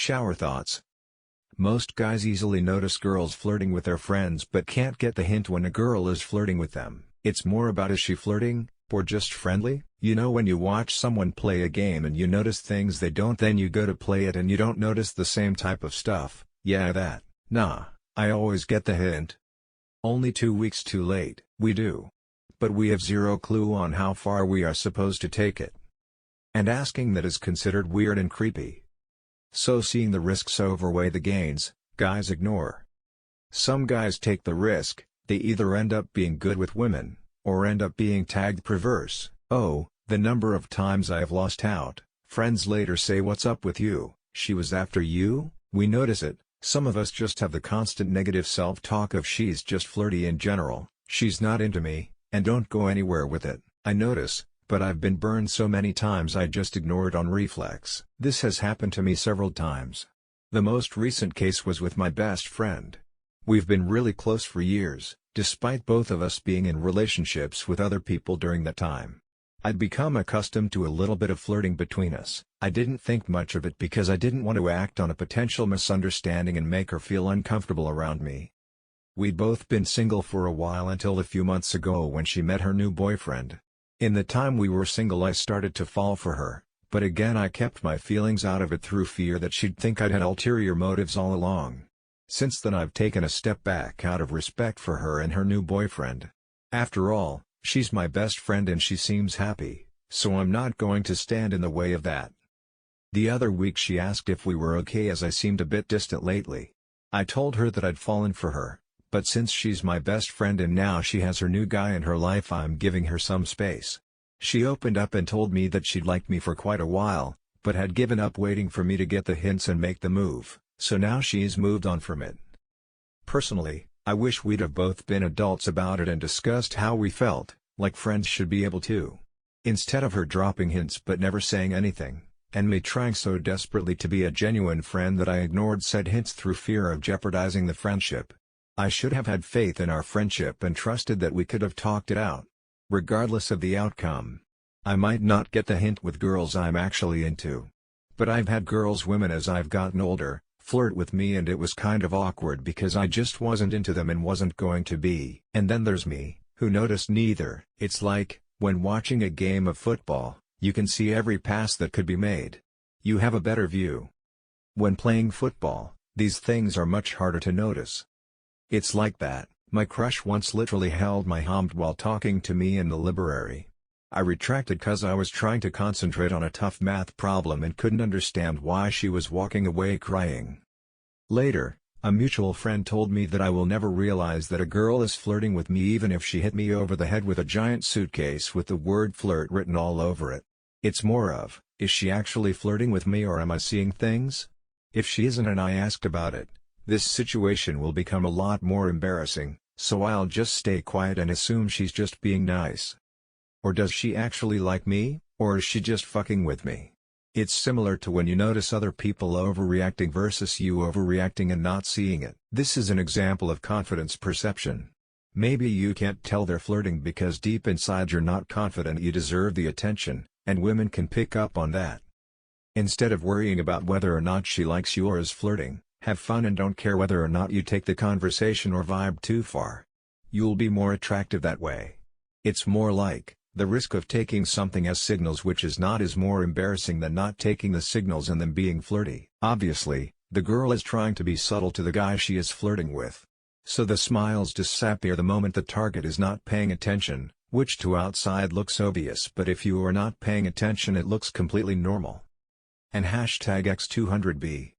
Showerthoughts. Most guys easily notice girls flirting with their friends but can't get the hint when a girl is flirting with them. It's more about, is she flirting, or just friendly? You know, when you watch someone play a game and you notice things they don't, then you go to play it and you don't notice the same type of stuff. Yeah, that. Nah, I always get the hint. Only 2 weeks too late. We do. But we have zero clue on how far we are supposed to take it. And asking that is considered weird and creepy. So seeing the risks outweigh the gains, guys ignore. Some guys take the risk, they either end up being good with women, or end up being tagged perverse. Oh, the number of times I have lost out. Friends later say, "What's up with you? She was after you?" We notice it. Some of us just have the constant negative self-talk of, "She's just flirty in general, she's not into me," and don't go anywhere with it. I notice, but I've been burned so many times I just ignore it on reflex. This has happened to me several times. The most recent case was with my best friend. We've been really close for years, despite both of us being in relationships with other people during that time. I'd become accustomed to a little bit of flirting between us. I didn't think much of it because I didn't want to act on a potential misunderstanding and make her feel uncomfortable around me. We'd both been single for a while until a few months ago when she met her new boyfriend. In the time we were single I started to fall for her, but again I kept my feelings out of it through fear that she'd think I'd had ulterior motives all along. Since then I've taken a step back out of respect for her and her new boyfriend. After all, she's my best friend and she seems happy, so I'm not going to stand in the way of that. The other week she asked if we were okay as I seemed a bit distant lately. I told her that I'd fallen for her. But since she's my best friend and now she has her new guy in her life, I'm giving her some space. She opened up and told me that she'd liked me for quite a while, but had given up waiting for me to get the hints and make the move, so now she's moved on from it. Personally, I wish we'd have both been adults about it and discussed how we felt, like friends should be able to. Instead of her dropping hints but never saying anything, and me trying so desperately to be a genuine friend that I ignored said hints through fear of jeopardizing the friendship. I should have had faith in our friendship and trusted that we could have talked it out. Regardless of the outcome. I might not get the hint with girls I'm actually into. But I've had women as I've gotten older, flirt with me and it was kind of awkward because I just wasn't into them and wasn't going to be. And then there's me, who noticed neither. It's like, when watching a game of football, you can see every pass that could be made. You have a better view. When playing football, these things are much harder to notice. It's like that. My crush once literally held my hand while talking to me in the library. I retracted cause I was trying to concentrate on a tough math problem and couldn't understand why she was walking away crying. Later, a mutual friend told me that I will never realize that a girl is flirting with me even if she hit me over the head with a giant suitcase with the word flirt written all over it. It's more of, is she actually flirting with me or am I seeing things? If she isn't and I asked about it, this situation will become a lot more embarrassing, so I'll just stay quiet and assume she's just being nice. Or does she actually like me, or is she just fucking with me? It's similar to when you notice other people overreacting versus you overreacting and not seeing it. This is an example of confidence perception. Maybe you can't tell they're flirting because deep inside you're not confident you deserve the attention, and women can pick up on that. Instead of worrying about whether or not she likes you or is flirting, have fun and don't care whether or not you take the conversation or vibe too far. You'll be more attractive that way. It's more like, the risk of taking something as signals which is not is more embarrassing than not taking the signals and them being flirty. Obviously, the girl is trying to be subtle to the guy she is flirting with. So the smiles disappear the moment the target is not paying attention, which to outside looks obvious but if you are not paying attention it looks completely normal. And #X200B.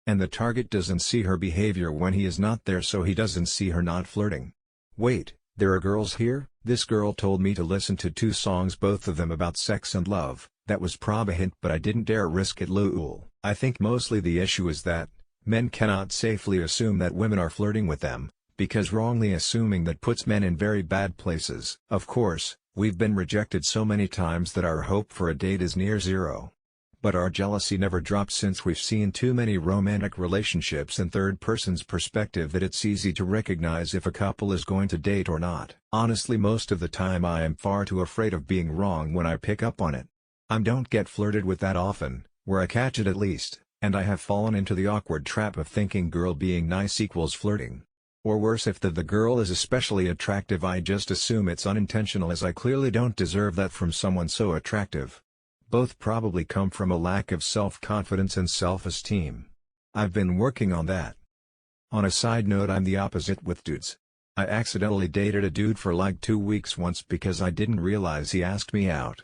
And the target doesn't see her behavior when he is not there so he doesn't see her not flirting. Wait, there are girls here? This girl told me to listen to 2 songs, both of them about sex and love. That was prob a hint but I didn't dare risk it. Lol. I think mostly the issue is that, men cannot safely assume that women are flirting with them, because wrongly assuming that puts men in very bad places. Of course, we've been rejected so many times that our hope for a date is near zero. But our jealousy never drops since we've seen too many romantic relationships in third person's perspective that it's easy to recognize if a couple is going to date or not. Honestly, most of the time I am far too afraid of being wrong when I pick up on it. I don't get flirted with that often, where I catch it at least, And I have fallen into the awkward trap of thinking girl being nice equals flirting. Or worse, if the girl is especially attractive, I just assume it's unintentional, as I clearly don't deserve that from someone so attractive. Both probably come from a lack of self-confidence and self-esteem. I've been working on that. On a side note, I'm the opposite with dudes. I accidentally dated a dude for like 2 weeks once because I didn't realize he asked me out.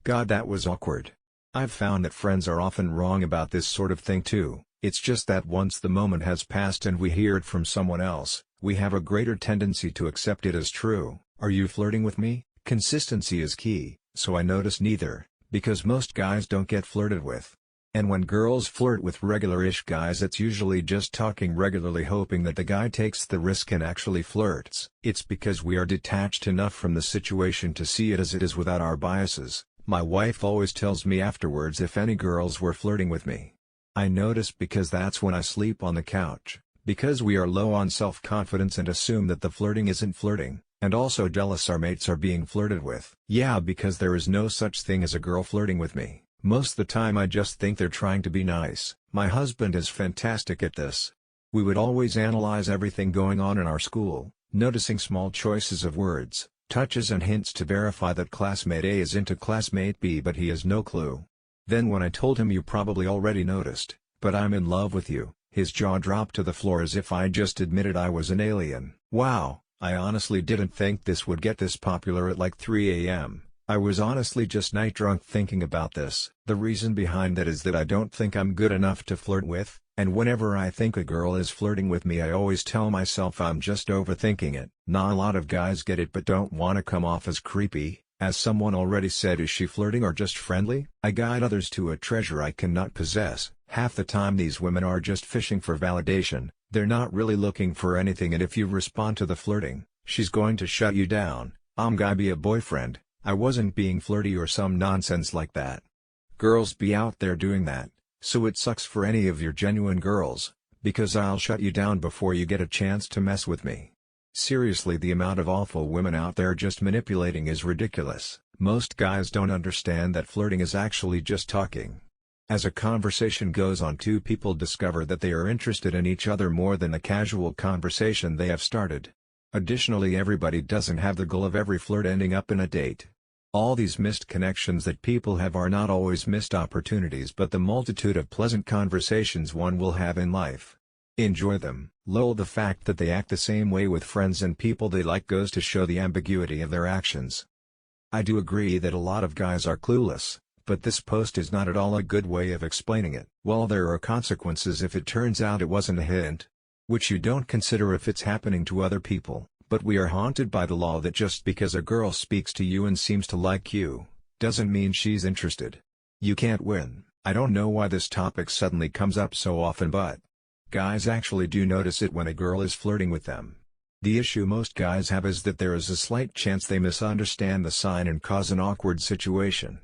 God, that was awkward. I've found that friends are often wrong about this sort of thing too. It's just that once the moment has passed and we hear it from someone else, we have a greater tendency to accept it as true. Are you flirting with me? Consistency is key, so I notice neither, because most guys don't get flirted with. And when girls flirt with regular-ish guys, it's usually just talking regularly, hoping that the guy takes the risk and actually flirts. It's because we are detached enough from the situation to see it as it is without our biases. My wife always tells me afterwards if any girls were flirting with me. I notice because that's when I sleep on the couch, because we are low on self-confidence and assume that the flirting isn't flirting, and also jealous our mates are being flirted with. Yeah, because there is no such thing as a girl flirting with me. Most the time I just think they're trying to be nice. My husband is fantastic at this. We would always analyze everything going on in our school, noticing small choices of words, touches and hints to verify that classmate A is into classmate B, but he has no clue. Then when I told him, "You probably already noticed, but I'm in love with you," his jaw dropped to the floor as if I just admitted I was an alien. Wow, I honestly didn't think this would get this popular at like 3 a.m. I was honestly just night drunk thinking about this. The reason behind that is that I don't think I'm good enough to flirt with, and whenever I think a girl is flirting with me I always tell myself I'm just overthinking it. Not a lot of guys get it but don't want to come off as creepy. As someone already said, is she flirting or just friendly? I guide others to a treasure I cannot possess. Half the time these women are just fishing for validation, they're not really looking for anything, and if you respond to the flirting, she's going to shut you down. Gonna be a boyfriend, I wasn't being flirty or some nonsense like that. Girls be out there doing that, so it sucks for any of your genuine girls, because I'll shut you down before you get a chance to mess with me. Seriously, the amount of awful women out there just manipulating is ridiculous. Most guys don't understand that flirting is actually just talking. As a conversation goes on, two people discover that they are interested in each other more than the casual conversation they have started. Additionally, everybody doesn't have the goal of every flirt ending up in a date. All these missed connections that people have are not always missed opportunities, but the multitude of pleasant conversations one will have in life. Enjoy them. Lol, the fact that they act the same way with friends and people they like goes to show the ambiguity of their actions. I do agree that a lot of guys are clueless, but this post is not at all a good way of explaining it. While there are consequences if it turns out it wasn't a hint, which you don't consider if it's happening to other people, but we are haunted by the law that just because a girl speaks to you and seems to like you, doesn't mean she's interested. You can't win. I don't know why this topic suddenly comes up so often, but guys actually do notice it when a girl is flirting with them. The issue most guys have is that there is a slight chance they misunderstand the sign and cause an awkward situation.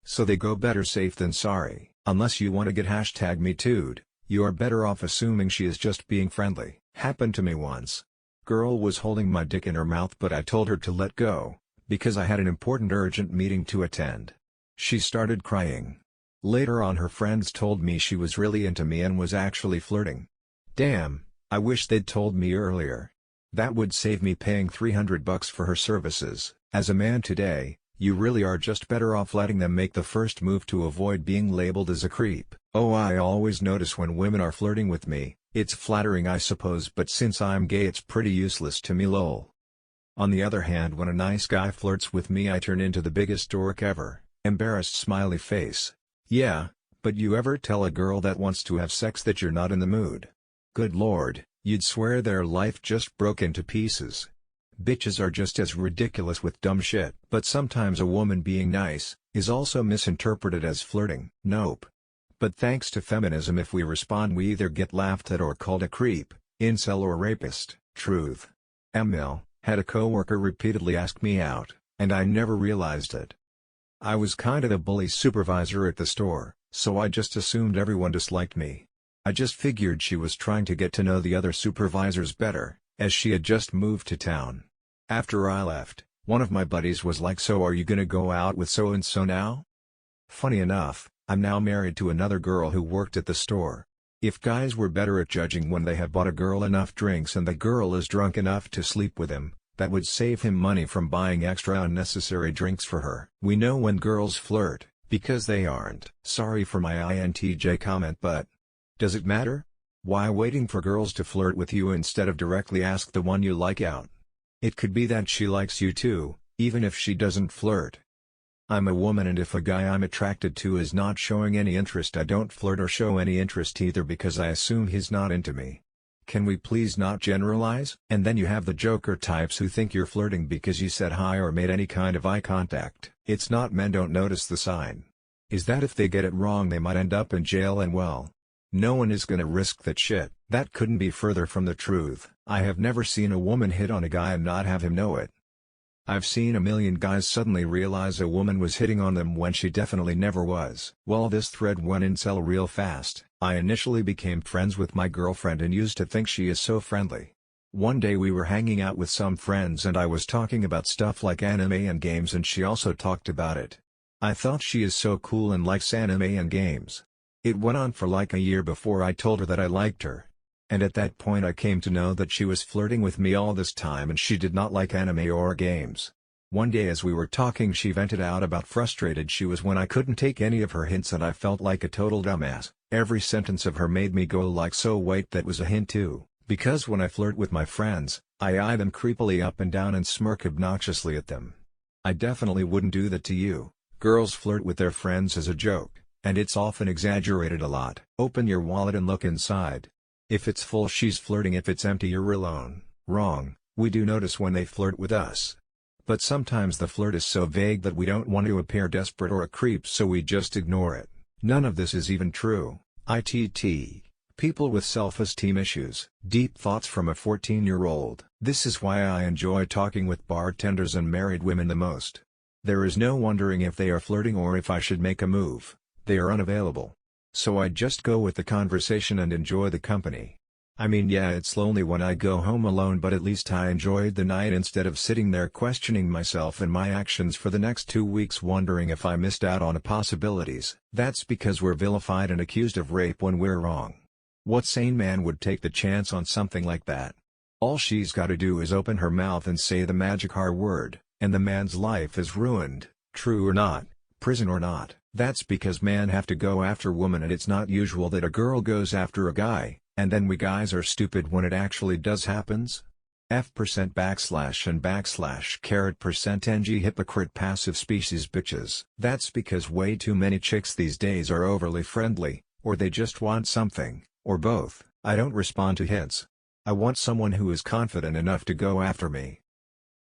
So they go better safe than sorry. Unless you want to get #MeToo'd, you are better off assuming she is just being friendly. Happened to me once. Girl was holding my dick in her mouth, but I told her to let go, because I had an important urgent meeting to attend. She started crying. Later on, her friends told me she was really into me and was actually flirting. Damn, I wish they'd told me earlier. That would save me paying $300 for her services. As a man today, you really are just better off letting them make the first move to avoid being labeled as a creep. Oh, I always notice when women are flirting with me. It's flattering, I suppose, but since I'm gay it's pretty useless to me, lol. On the other hand, when a nice guy flirts with me I turn into the biggest dork ever. Embarrassed smiley face. Yeah, but you ever tell a girl that wants to have sex that you're not in the mood? Good lord, you'd swear their life just broke into pieces. Bitches are just as ridiculous with dumb shit. But sometimes a woman being nice is also misinterpreted as flirting. Nope. But thanks to feminism, if we respond we either get laughed at or called a creep, incel or rapist. Truth. ML, had a coworker repeatedly ask me out, and I never realized it. I was kinda the bully supervisor at the store, so I just assumed everyone disliked me. I just figured she was trying to get to know the other supervisors better, as she had just moved to town. After I left, one of my buddies was like, "So are you gonna go out with so-and-so now?" Funny enough, I'm now married to another girl who worked at the store, If guys were better at judging when they have bought a girl enough drinks and the girl is drunk enough to sleep with him, that would save him money from buying extra unnecessary drinks for her. We know when girls flirt, because they aren't. Sorry for my INTJ comment, but does it matter? Why waiting for girls to flirt with you instead of directly ask the one you like out? It could be that she likes you too, even if she doesn't flirt. I'm a woman, and if a guy I'm attracted to is not showing any interest, I don't flirt or show any interest either, because I assume he's not into me. Can we please not generalize? And then you have the joker types who think you're flirting because you said hi or made any kind of eye contact. It's not men don't notice the sign. Is that if they get it wrong they might end up in jail, and well, no one is gonna risk that shit. That couldn't be further from the truth. I have never seen a woman hit on a guy and not have him know it. I've seen a million guys suddenly realize a woman was hitting on them when she definitely never was. Well, this thread went incel real fast. I initially became friends with my girlfriend and used to think she is so friendly. One day we were hanging out with some friends and I was talking about stuff like anime and games, and she also talked about it. I thought she is so cool and likes anime and games. It went on for like a year before I told her that I liked her. And at that point I came to know that she was flirting with me all this time and she did not like anime or games. One day as we were talking she vented out about frustrated she was when I couldn't take any of her hints, and I felt like a total dumbass. Every sentence of her made me go like, so wait, that was a hint too, because when I flirt with my friends, I eye them creepily up and down and smirk obnoxiously at them. I definitely wouldn't do that to you. Girls flirt with their friends as a joke, and it's often exaggerated a lot. Open your wallet and look inside. If it's full she's flirting, if it's empty you're alone. Wrong, we do notice when they flirt with us. But sometimes the flirt is so vague that we don't want to appear desperate or a creep, so we just ignore it. None of this is even true. ITT. People with self-esteem issues. Deep thoughts from a 14-year-old. This is why I enjoy talking with bartenders and married women the most. There is no wondering if they are flirting or if I should make a move. They are unavailable. So I just go with the conversation and enjoy the company. I mean, yeah, it's lonely when I go home alone, but at least I enjoyed the night instead of sitting there questioning myself and my actions for the next 2 weeks wondering if I missed out on possibilities. That's because we're vilified and accused of rape when we're wrong. What sane man would take the chance on something like that? All she's gotta do is open her mouth and say the magic R word, and the man's life is ruined. True or not, prison or not. That's because men have to go after women, and it's not usual that a girl goes after a guy, and then we guys are stupid when it actually does happens. F% backslash and backslash caret percent ng hypocrite passive species bitches. That's because way too many chicks these days are overly friendly, or they just want something, or both. I don't respond to hints. I want someone who is confident enough to go after me.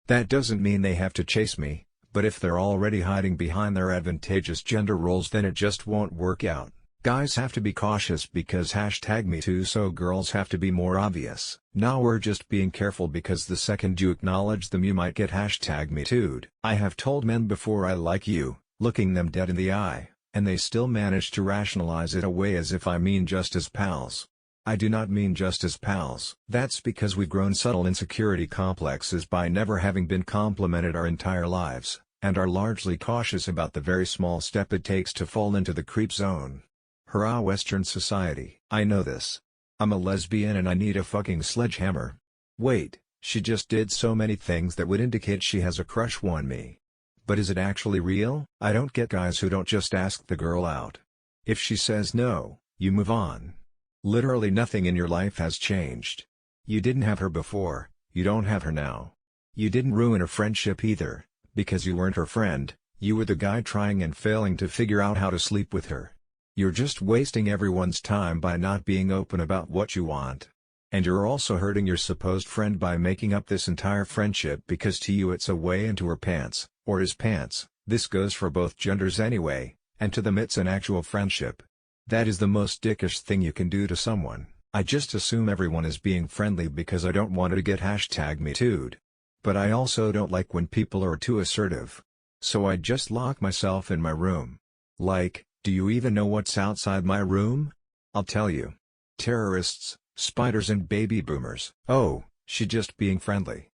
That doesn't mean they have to chase me. But if they're already hiding behind their advantageous gender roles, then it just won't work out. Guys have to be cautious because #MeToo, so girls have to be more obvious. Now we're just being careful because the second you acknowledge them you might get #MeToo'd. I have told men before I like you, looking them dead in the eye, and they still manage to rationalize it away as if I mean just as pals. I do not mean just as pals. That's because we've grown subtle insecurity complexes by never having been complimented our entire lives, and are largely cautious about the very small step it takes to fall into the creep zone. Hurrah Western society. I know this. I'm a lesbian and I need a fucking sledgehammer. Wait, she just did so many things that would indicate she has a crush on me. But is it actually real? I don't get guys who don't just ask the girl out. If she says no, you move on. Literally nothing in your life has changed. You didn't have her before, you don't have her now. You didn't ruin a friendship either, because you weren't her friend, you were the guy trying and failing to figure out how to sleep with her. You're just wasting everyone's time by not being open about what you want. And you're also hurting your supposed friend by making up this entire friendship because to you it's a way into her pants, or his pants. This goes for both genders anyway, and to them it's an actual friendship. That is the most dickish thing you can do to someone. I just assume everyone is being friendly because I don't want to get #MeToo'd. But I also don't like when people are too assertive. So I just lock myself in my room. Like, do you even know what's outside my room? I'll tell you. Terrorists, spiders and baby boomers. Oh, she just being friendly.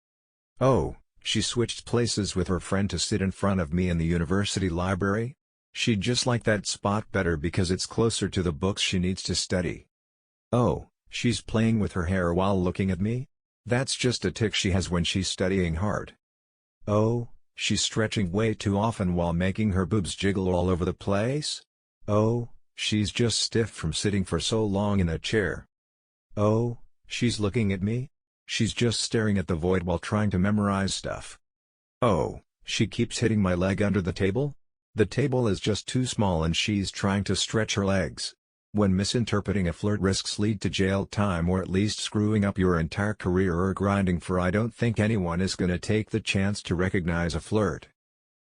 Oh, she switched places with her friend to sit in front of me in the university library? She'd just like that spot better because it's closer to the books she needs to study. Oh, she's playing with her hair while looking at me? That's just a tic she has when she's studying hard. Oh, she's stretching way too often while making her boobs jiggle all over the place? Oh, she's just stiff from sitting for so long in a chair. Oh, she's looking at me? She's just staring at the void while trying to memorize stuff. Oh, she keeps hitting my leg under the table? The table is just too small and she's trying to stretch her legs. When misinterpreting a flirt risks lead to jail time or at least screwing up your entire career or grinding for, I don't think anyone is gonna take the chance to recognize a flirt.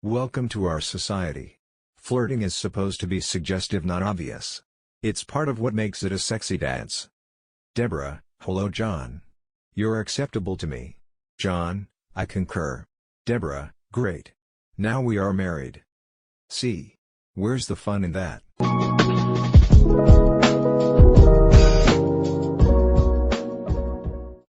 Welcome to our society. Flirting is supposed to be suggestive, not obvious. It's part of what makes it a sexy dance. Deborah, hello John. You're acceptable to me. John, I concur. Deborah, great. Now we are married. See. Where's the fun in that?